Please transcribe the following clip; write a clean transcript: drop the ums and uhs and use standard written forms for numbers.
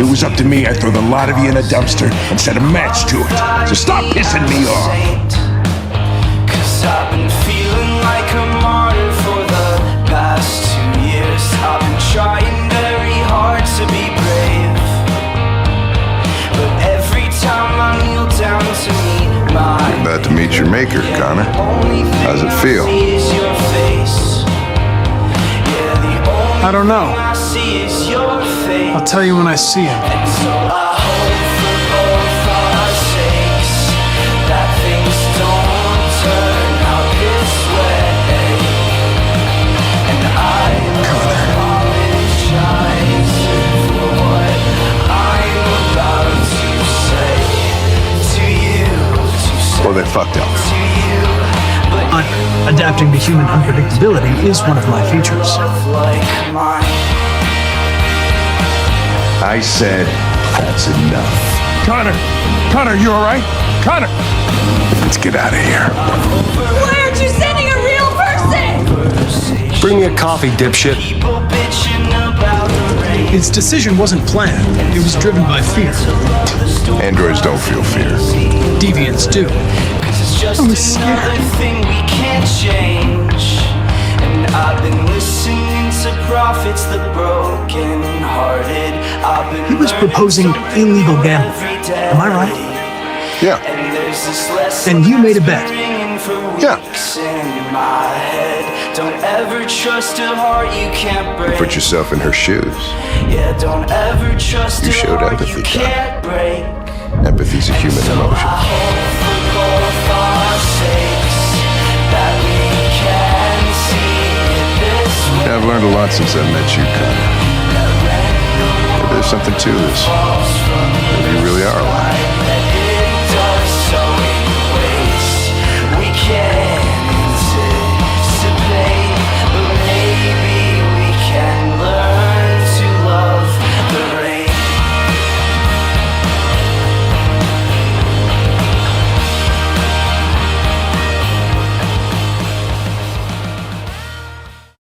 If it was up to me, I'd throw the lot of you in a dumpster and set a match to it. So stop pissing me off. Cause I've been feeling like a martyr for the past 2 years. I've been trying very hard to be brave, but every time I kneel down to meet my You're about to meet your maker, Connor. How's it feel? I don't know. I'll tell you when I see him. Well, they fucked up. Adapting to human unpredictability is one of my features. I said, that's enough. Connor, you all right? Connor! Let's get out of here. Why aren't you sending a real person? Bring me a coffee, dipshit. His decision wasn't planned. It was driven by fear. Androids don't feel fear. Deviants do. I was scared. We can't change. And I've been listening to prophets, the broken hearted. He was proposing illegal gambling. Am I right? Yeah. And you made a bet. Yeah. In my head. Don't ever trust a heart you can't break. Put yourself in her shoes. Yeah, don't ever trust You a showed heart empathy, you can't break. Empathy's a human emotion. Yeah, I've learned a lot since I met you, Connor. Maybe there's something to this. Maybe